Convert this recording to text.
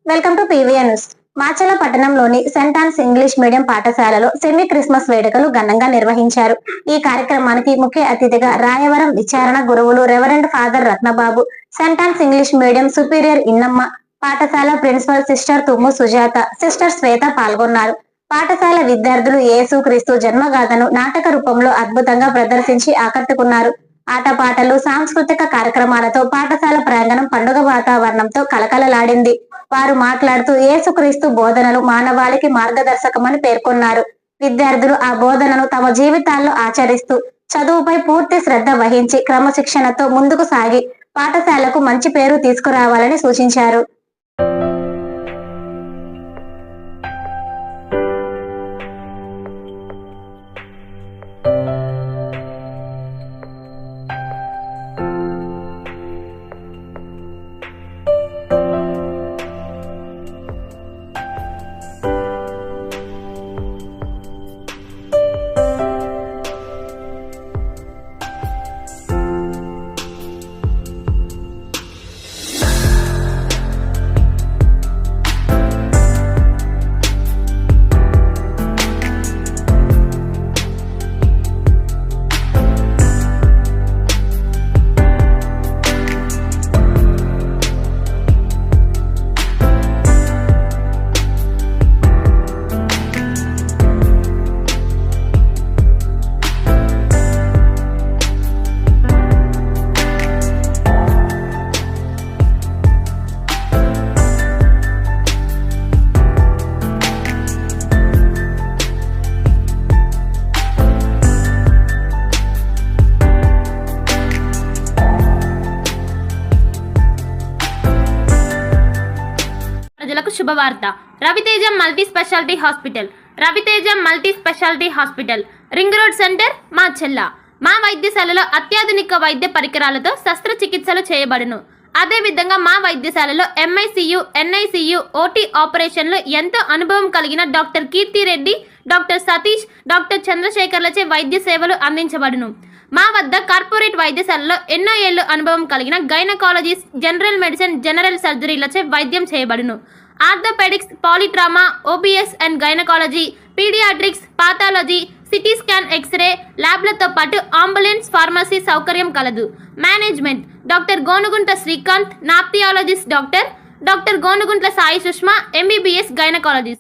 Welcome to PVN news. Macherla పట్టణంలోని Saint Ann's English medium పాఠశాలలో semi Christmas వేడుకలు ఘనంగా నిర్వహించారు. ఈ కార్యక్రమానికి ముఖ్య అతిథిగా రాయవరం విచారణ గురువులు Reverend Father Ratnababu, Saint Ann's English medium superior Innamma, పాఠశాల ప్రిన్సిపల్ సిస్టర్ తుమ్ము సుజాత, సిస్టర్ శ్వేత పాల్గొన్నారు. పాఠశాల విద్యార్థులు యేసు క్రీస్తు జన్మగాథను నాటక రూపంలో అద్భుతంగా ప్రదర్శించి ఆకట్టుకున్నారు. ఆటపాటలు, సాంస్కృతిక కార్యక్రమాలతో పాఠశాల ప్రాంగణం పండుగ వాతావరణంతో కలకలలాడింది. వారు మాట్లాడుతూ యేసుక్రీస్తు బోధనలు మానవాళికి మార్గదర్శకమని పేర్కొన్నారు. విద్యార్థులు ఆ బోధనను తమ జీవితాల్లో ఆచరిస్తూ చదువుపై పూర్తి శ్రద్ధ వహించి క్రమశిక్షణతో ముందుకు సాగి పాఠశాలకు మంచి పేరు తీసుకురావాలని సూచించారు. ప్రజలకు శుభవార్త. Raviteja multi speciality hospital. Raviteja multi speciality hospital, ring road centre, Macherla. మా వైద్యశాలలో అత్యాధునిక వైద్య పరికరాలతో శస్త్రచికిత్సలు చేయబడును. అదేవిధంగా మా వైద్యశాలలో ఎంఐసియు, ఎన్ఐసియు, ఓటీ ఆపరేషన్లు ఎంతో అనుభవం కలిగిన doctor Keerthi Reddy, doctor Satish, doctor చంద్రశేఖర్లచే వైద్య సేవలు అందించబడును. మా వద్ద కార్పొరేట్ వైద్యశాలలో ఎన్నో ఏళ్లు అనుభవం కలిగిన గైనకాలజిస్ట్, జనరల్ మెడిసిన్, జనరల్ సర్జరీలచే వైద్యం చేయబడును. Orthopaedics, polytrauma, OBS and gynaecology, paediatrics, pathology, CT scan, x-ray ల్యాబ్లతో పాటు అంబులెన్స్, ఫార్మసీ సౌకర్యం కలదు. Management doctor Gonuguntla Srikanth, nephrologist doctor Gonuguntla Sai Sushma, MBBS gynaecologist.